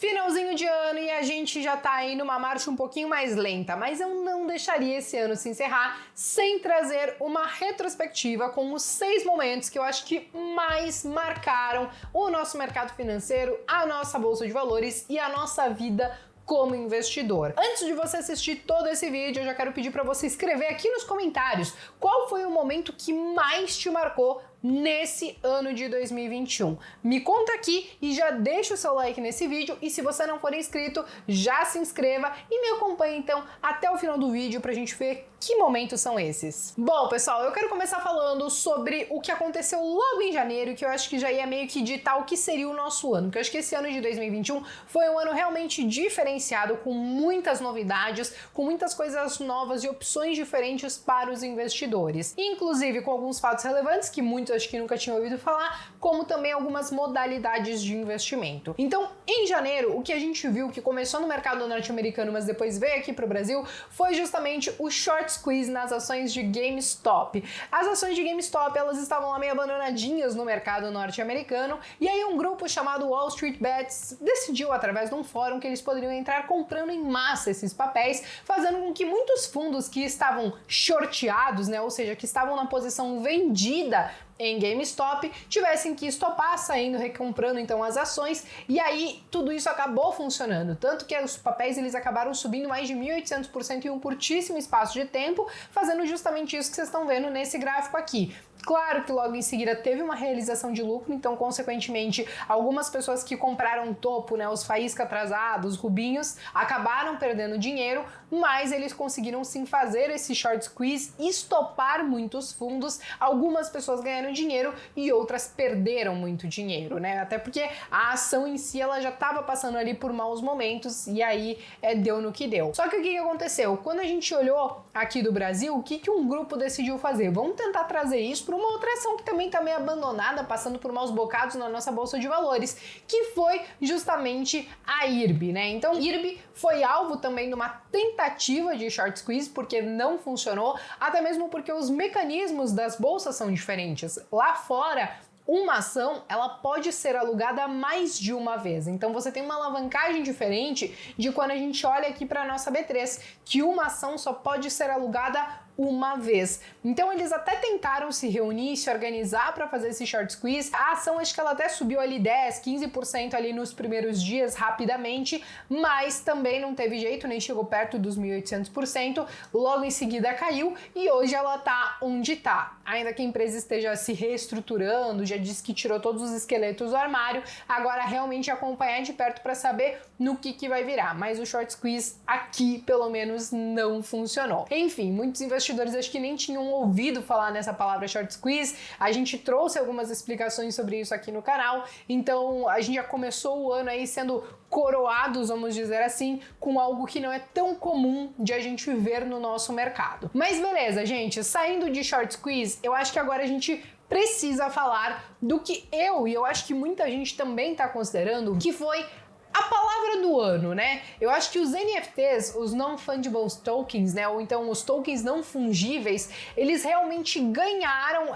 Finalzinho de ano e a gente já tá aí numa marcha um pouquinho mais lenta, mas eu não deixaria esse ano se encerrar sem trazer uma retrospectiva com os 6 momentos que eu acho que mais marcaram o nosso mercado financeiro, a nossa bolsa de valores e a nossa vida como investidor. Antes de você assistir todo esse vídeo, eu já quero pedir para você escrever aqui nos comentários qual foi o momento que mais te marcou nesse ano de 2021. Me conta aqui e já deixa o seu like nesse vídeo, e se você não for inscrito, já se inscreva e me acompanhe então até o final do vídeo pra gente ver que momentos são esses. Bom, pessoal, eu quero começar falando sobre o que aconteceu logo em janeiro, que eu acho que já ia meio que ditar o que seria o nosso ano, porque eu acho que esse ano de 2021 foi um ano realmente diferenciado, com muitas novidades, com muitas coisas novas e opções diferentes para os investidores, inclusive com alguns fatos relevantes que muitos acho que nunca tinham ouvido falar, como também algumas modalidades de investimento. Então, em janeiro, o que a gente viu que começou no mercado norte-americano, mas depois veio aqui para o Brasil, foi justamente o short squeeze nas ações de GameStop. As ações de GameStop, elas estavam lá meio abandonadinhas no mercado norte-americano, e aí um grupo chamado Wall Street Bets decidiu, através de um fórum, que eles poderiam entrar comprando em massa esses papéis, fazendo com que muitos fundos que estavam shorteados, né, ou seja, que estavam na posição vendida em GameStop, tivessem que estopar, saindo, recomprando então as ações, e aí tudo isso acabou funcionando, tanto que os papéis eles acabaram subindo mais de 1.800% em um curtíssimo espaço de tempo, fazendo justamente isso que vocês estão vendo nesse gráfico aqui. Claro que logo em seguida teve uma realização de lucro, então consequentemente algumas pessoas que compraram topo, né, os faísca atrasados, rubinhos, acabaram perdendo dinheiro, mas eles conseguiram sim fazer esse short squeeze, estopar muitos fundos, algumas pessoas ganharam dinheiro e outras perderam muito dinheiro, né, até porque a ação em si ela já estava passando ali por maus momentos e aí deu no que deu. Só que o que aconteceu? Quando a gente olhou aqui do Brasil, o que um grupo decidiu fazer? Vamos tentar trazer isso para uma outra ação que também está meio abandonada, passando por maus bocados na nossa bolsa de valores, que foi justamente a IRB, né? Então, IRB foi alvo também de uma tentativa de short squeeze, porque não funcionou, até mesmo porque os mecanismos das bolsas são diferentes. Lá fora, uma ação, ela pode ser alugada mais de uma vez. Então você tem uma alavancagem diferente de quando a gente olha aqui para a nossa B3, que uma ação só pode ser alugada uma vez. Então eles até tentaram se reunir, se organizar para fazer esse short squeeze. A ação acho que ela até subiu ali 10, 15% ali nos primeiros dias rapidamente, mas também não teve jeito, nem chegou perto dos 1.800%. Logo em seguida caiu e hoje ela tá onde tá. Ainda que a empresa esteja se reestruturando, já disse que tirou todos os esqueletos do armário, agora realmente acompanhar de perto para saber no que vai virar. Mas o short squeeze aqui, pelo menos, não funcionou. Enfim, muitos investidores acho que nem tinham ouvido falar nessa palavra short squeeze. A gente trouxe algumas explicações sobre isso aqui no canal, então a gente já começou o ano aí sendo coroados, vamos dizer assim, com algo que não é tão comum de a gente ver no nosso mercado. Mas beleza, gente, saindo de short squeeze, eu acho que agora a gente precisa falar do que eu acho que muita gente também está considerando, que foi a palavra do ano, né? Eu acho que os NFTs, os Non-Fungible Tokens, né? Ou então os tokens não fungíveis, eles realmente ganharam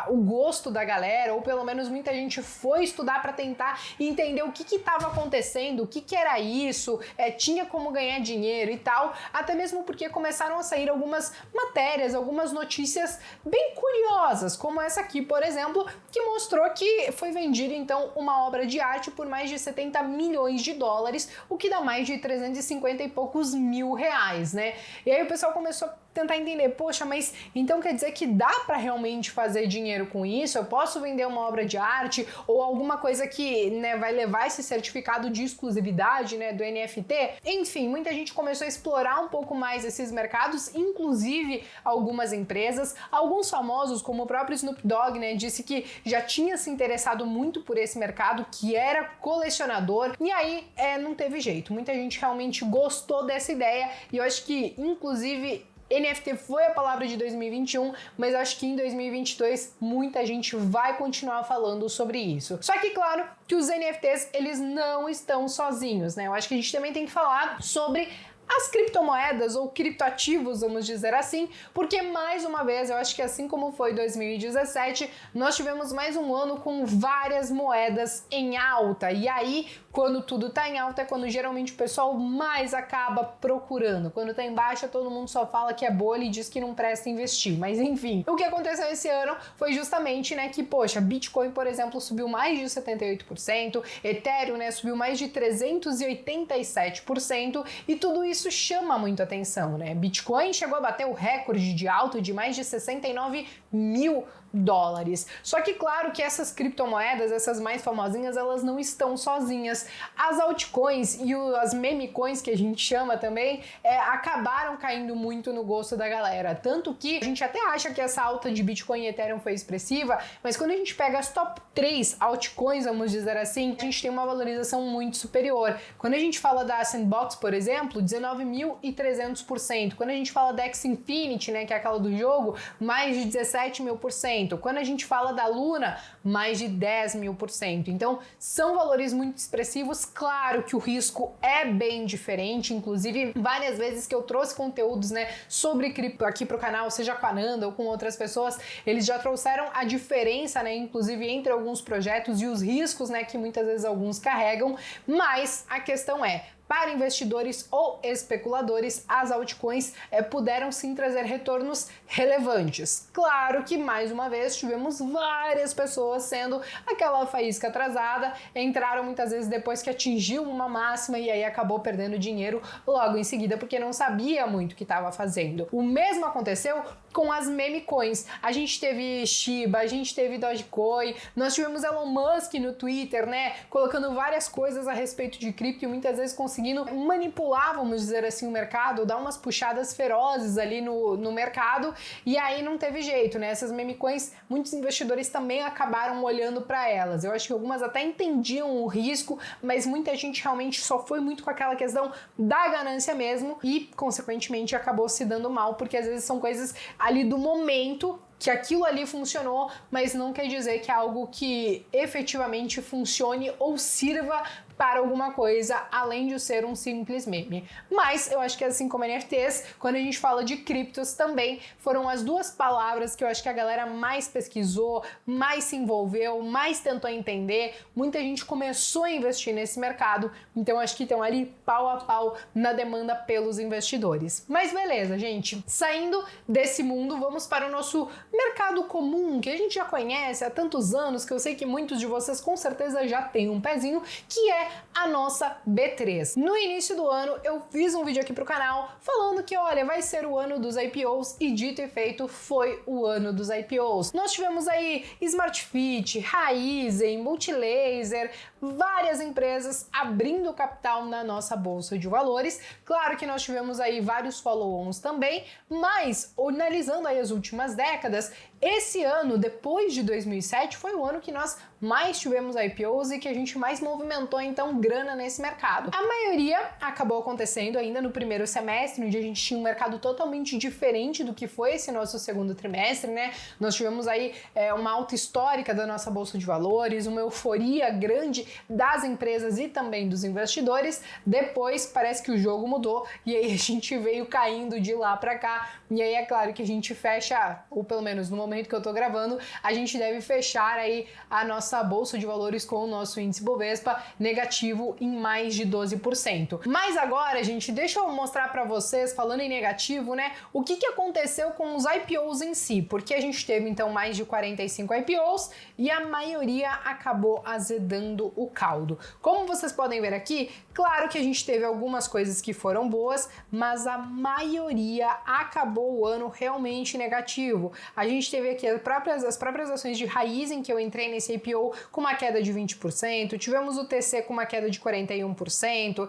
o gosto da galera, ou pelo menos muita gente foi estudar para tentar entender o que estava acontecendo, o que era isso, tinha como ganhar dinheiro e tal, até mesmo porque começaram a sair algumas matérias, algumas notícias bem curiosas, como essa aqui, por exemplo, que mostrou que foi vendida então uma obra de arte por mais de 70 milhões de dólares, o que dá mais de 350 e poucos mil reais, né? E aí o pessoal começou a tentar entender, poxa, mas então quer dizer que dá para realmente fazer dinheiro com isso? Eu posso vender uma obra de arte ou alguma coisa que, né, vai levar esse certificado de exclusividade, né, do NFT? Enfim, muita gente começou a explorar um pouco mais esses mercados, inclusive algumas empresas, alguns famosos, como o próprio Snoop Dogg, né, disse que já tinha se interessado muito por esse mercado, que era colecionador, e aí não teve jeito. Muita gente realmente gostou dessa ideia, e eu acho que, inclusive, NFT foi a palavra de 2021, mas acho que em 2022 muita gente vai continuar falando sobre isso. Só que, claro, que os NFTs, eles não estão sozinhos, né? Eu acho que a gente também tem que falar sobre as criptomoedas ou criptoativos, vamos dizer assim, porque mais uma vez, eu acho que assim como foi 2017, nós tivemos mais um ano com várias moedas em alta. E aí, quando tudo tá em alta, é quando geralmente o pessoal mais acaba procurando. Quando tá em baixa, todo mundo só fala que é bolha e diz que não presta investir. Mas enfim, o que aconteceu esse ano foi justamente, né, que, poxa, Bitcoin, por exemplo, subiu mais de 78%, Ethereum, né, subiu mais de 387%, e tudo isso chama muito atenção, né? Bitcoin chegou a bater o recorde de alta de mais de 69 mil dólares. Só que claro que essas criptomoedas, essas mais famosinhas, elas não estão sozinhas. As altcoins e as meme coins, que a gente chama também, acabaram caindo muito no gosto da galera. Tanto que a gente até acha que essa alta de Bitcoin e Ethereum foi expressiva, mas quando a gente pega as top 3 altcoins, vamos dizer assim, a gente tem uma valorização muito superior. Quando a gente fala da Sandbox, por exemplo, 19.300%. Quando a gente fala da Axie Infinity, né, que é aquela do jogo, mais de 17.000%. Quando a gente fala da Luna, mais de 10.000%. Então, são valores muito expressivos. Claro que o risco é bem diferente. Inclusive, várias vezes que eu trouxe conteúdos, né, sobre cripto aqui pro canal, seja com a Nanda ou com outras pessoas, eles já trouxeram a diferença, né, inclusive entre alguns projetos e os riscos, né, que muitas vezes alguns carregam. Mas a questão é, para investidores ou especuladores, as altcoins puderam sim trazer retornos relevantes. Claro que, mais uma vez, tivemos várias pessoas sendo aquela faísca atrasada, entraram muitas vezes depois que atingiu uma máxima e aí acabou perdendo dinheiro logo em seguida porque não sabia muito o que estava fazendo. O mesmo aconteceu com as meme coins. A gente teve Shiba, a gente teve Dogecoin, nós tivemos Elon Musk no Twitter, né, colocando várias coisas a respeito de cripto e muitas vezes conseguindo manipular, vamos dizer assim, o mercado, dar umas puxadas ferozes ali no mercado, e aí não teve jeito, né? Essas meme coins, muitos investidores também acabaram olhando para elas. Eu acho que algumas até entendiam o risco, mas muita gente realmente só foi muito com aquela questão da ganância mesmo e, consequentemente, acabou se dando mal, porque às vezes são coisas ali do momento que aquilo ali funcionou, mas não quer dizer que é algo que efetivamente funcione ou sirva para alguma coisa, além de ser um simples meme. Mas eu acho que assim como NFTs, quando a gente fala de criptos também, foram as duas palavras que eu acho que a galera mais pesquisou, mais se envolveu, mais tentou entender. Muita gente começou a investir nesse mercado, então acho que estão ali pau a pau na demanda pelos investidores. Mas beleza, gente, saindo desse mundo, vamos para o nosso mercado comum, que a gente já conhece há tantos anos, que eu sei que muitos de vocês com certeza já têm um pezinho, que é a nossa B3. No início do ano eu fiz um vídeo aqui pro canal falando que, olha, vai ser o ano dos IPOs, e dito e feito, foi o ano dos IPOs. Nós tivemos aí SmartFit, Raizen, Multilaser, várias empresas abrindo capital na nossa bolsa de valores. Claro que nós tivemos aí vários follow-ons também, mas analisando aí as últimas décadas, esse ano, depois de 2007, foi o ano que nós mais tivemos IPOs e que a gente mais movimentou, então, grana nesse mercado. A maioria acabou acontecendo ainda no primeiro semestre, onde a gente tinha um mercado totalmente diferente do que foi esse nosso segundo trimestre, né? Nós tivemos aí uma alta histórica da nossa bolsa de valores, uma euforia grande das empresas e também dos investidores. Depois, parece que o jogo mudou e aí a gente veio caindo de lá para cá. E aí é claro que a gente fecha, ou pelo menos no momento que eu tô gravando, a gente deve fechar aí a nossa bolsa de valores com o nosso índice Bovespa negativo em mais de 12%. Mas agora, gente, deixa eu mostrar para vocês, falando em negativo, né, o que aconteceu com os IPOs em si, porque a gente teve então mais de 45 IPOs e a maioria acabou azedando o caldo. Como vocês podem ver aqui, claro que a gente teve algumas coisas que foram boas, mas a maioria acabou o ano realmente negativo. A gente teve aqui as próprias ações de Raizen, que eu entrei nesse IPO, com uma queda de 20%, tivemos o TC com uma queda de 41%,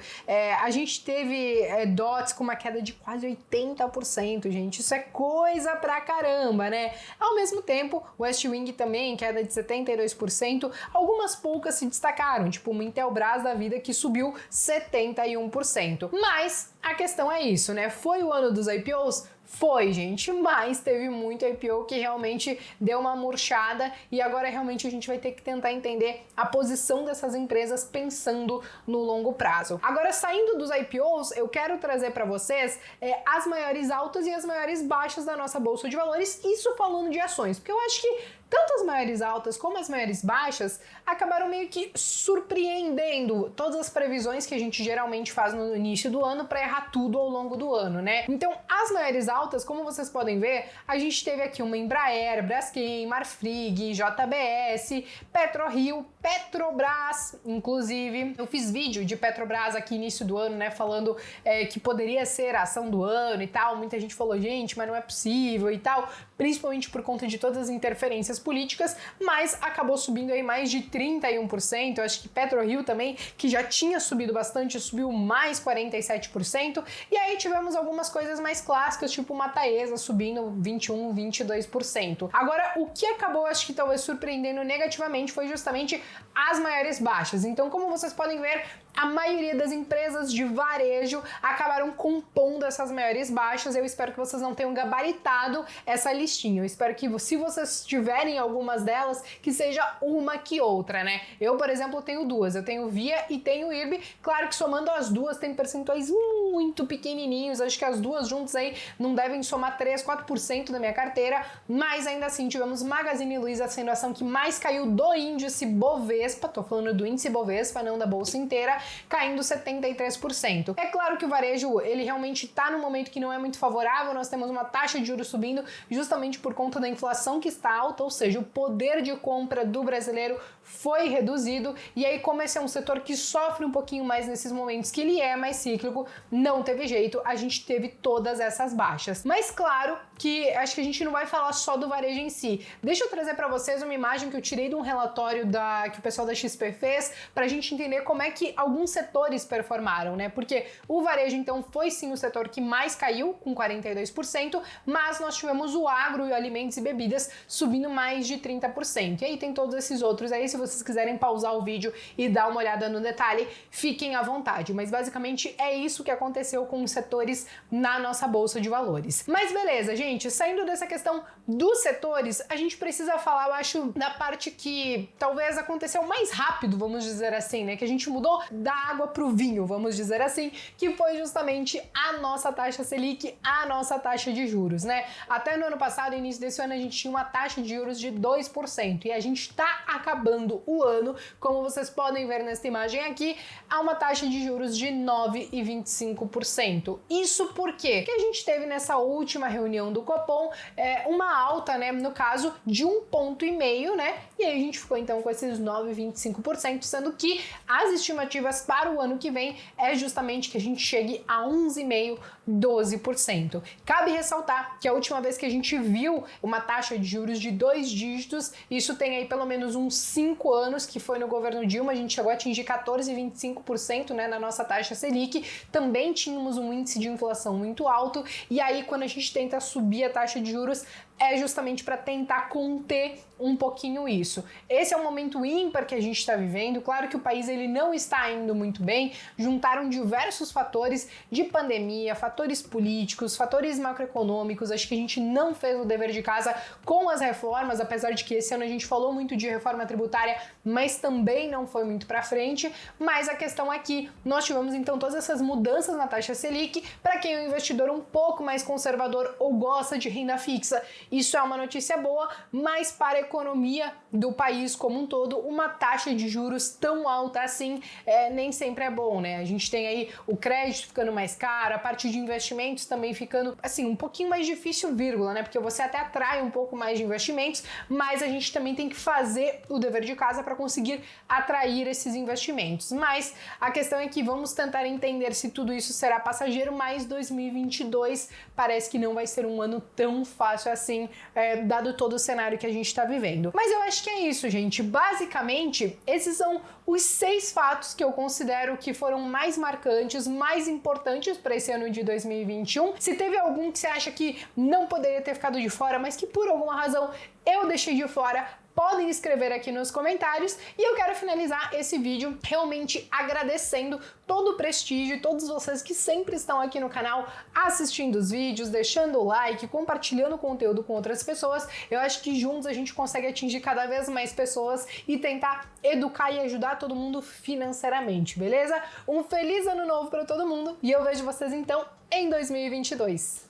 a gente teve DOTS com uma queda de quase 80%, gente, isso é coisa pra caramba, né? Ao mesmo tempo, o Westwing também, queda de 72%, algumas poucas se destacaram, tipo uma Intelbras da vida que subiu 71%. Mas a questão é isso, né? Foi o ano dos IPOs? Foi, gente, mas teve muito IPO que realmente deu uma murchada e agora realmente a gente vai ter que tentar entender a posição dessas empresas pensando no longo prazo. Agora, saindo dos IPOs, eu quero trazer para vocês as maiores altas e as maiores baixas da nossa bolsa de valores, isso falando de ações, porque eu acho que tanto as maiores altas como as maiores baixas acabaram meio que surpreendendo todas as previsões que a gente geralmente faz no início do ano para errar tudo ao longo do ano, né? Então, as maiores altas, como vocês podem ver, a gente teve aqui uma Embraer, Braskem, Marfrig, JBS, PetroRio, Petrobras, inclusive. Eu fiz vídeo de Petrobras aqui início do ano, né, falando que poderia ser a ação do ano e tal. Muita gente falou, gente, mas não é possível e tal, principalmente por conta de todas as interferências políticas, mas acabou subindo aí mais de 31%. Eu acho que PetroRio também, que já tinha subido bastante, subiu mais 47%. E aí tivemos algumas coisas mais clássicas, tipo uma Taesa subindo 21%, 22%. Agora, o que acabou, acho que talvez surpreendendo negativamente, foi justamente as maiores baixas. Então, como vocês podem ver, a maioria das empresas de varejo acabaram compondo essas maiores baixas. Eu espero que vocês não tenham gabaritado essa listinha. Eu espero que, se vocês tiverem algumas delas, que seja uma que outra, né? Eu, por exemplo, tenho duas. Eu tenho Via e tenho IRB. Claro que somando as duas tem percentuais muito pequenininhos. Acho que as duas juntas aí não devem somar 3, 4% da minha carteira. Mas ainda assim, tivemos Magazine Luiza sendo a ação que mais caiu do índice Bovespa. Tô falando do índice Bovespa, não da bolsa inteira, caindo 73%. É claro que o varejo, ele realmente está num momento que não é muito favorável, nós temos uma taxa de juros subindo justamente por conta da inflação que está alta, ou seja, o poder de compra do brasileiro foi reduzido, e aí como esse é um setor que sofre um pouquinho mais nesses momentos, que ele é mais cíclico, não teve jeito, a gente teve todas essas baixas. Mas claro que acho que a gente não vai falar só do varejo em si. Deixa eu trazer para vocês uma imagem que eu tirei de um relatório que o pessoal da XP fez, pra gente entender como é que alguns setores performaram, né? Porque o varejo, então, foi sim o setor que mais caiu, com 42%, mas nós tivemos o agro e alimentos e bebidas subindo mais de 30%. E aí tem todos esses outros aí, se vocês quiserem pausar o vídeo e dar uma olhada no detalhe, fiquem à vontade. Mas basicamente é isso que aconteceu com os setores na nossa bolsa de valores. Mas beleza, gente, saindo dessa questão dos setores, a gente precisa falar, eu acho, da parte que talvez aconteceu mais rápido, vamos dizer assim, né? Que a gente mudou da água pro vinho, vamos dizer assim, que foi justamente a nossa taxa Selic, a nossa taxa de juros, né? Até no ano passado, início desse ano, a gente tinha uma taxa de juros de 2% e a gente tá acabando o ano, como vocês podem ver nessa imagem aqui, a uma taxa de juros de 9,25%. Isso por quê? Porque a gente teve nessa última reunião do Copom uma alta, né, no caso, de 1,5 ponto, né? E aí a gente ficou então com esses 9,25%, sendo que as estimativas para o ano que vem é justamente que a gente chegue a 11,5%, 12%. Cabe ressaltar que a última vez que a gente viu uma taxa de juros de 2 dígitos, isso tem aí pelo menos uns 5 anos, que foi no governo Dilma, a gente chegou a atingir 14,25%, né, na nossa taxa Selic, também tínhamos um índice de inflação muito alto, e aí quando a gente tenta subir a taxa de juros, é justamente para tentar conter um pouquinho isso. Esse é um momento ímpar que a gente está vivendo. Claro que o país ele não está indo muito bem. Juntaram diversos fatores de pandemia, fatores políticos, fatores macroeconômicos. Acho que a gente não fez o dever de casa com as reformas, apesar de que esse ano a gente falou muito de reforma tributária, mas também não foi muito para frente. Mas a questão é que nós tivemos então todas essas mudanças na taxa Selic. Para quem é um investidor um pouco mais conservador ou gosta de renda fixa, isso é uma notícia boa, mas para a economia do país como um todo, uma taxa de juros tão alta assim nem sempre é bom, né? A gente tem aí o crédito ficando mais caro, a parte de investimentos também ficando, assim, um pouquinho mais difícil, vírgula, né? Porque você até atrai um pouco mais de investimentos, mas a gente também tem que fazer o dever de casa para conseguir atrair esses investimentos. Mas a questão é que vamos tentar entender se tudo isso será passageiro, mas 2022 parece que não vai ser um ano tão fácil assim, dado todo o cenário que a gente está vivendo. Mas eu acho que é isso, gente. Basicamente, esses são os 6 fatos que eu considero que foram mais marcantes, mais importantes para esse ano de 2021. Se teve algum que você acha que não poderia ter ficado de fora, mas que por alguma razão eu deixei de fora, podem escrever aqui nos comentários. E eu quero finalizar esse vídeo realmente agradecendo todo o prestígio e todos vocês que sempre estão aqui no canal assistindo os vídeos, deixando o like, compartilhando o conteúdo com outras pessoas. Eu acho que juntos a gente consegue atingir cada vez mais pessoas e tentar educar e ajudar todo mundo financeiramente, beleza? Um feliz ano novo para todo mundo e eu vejo vocês então em 2022.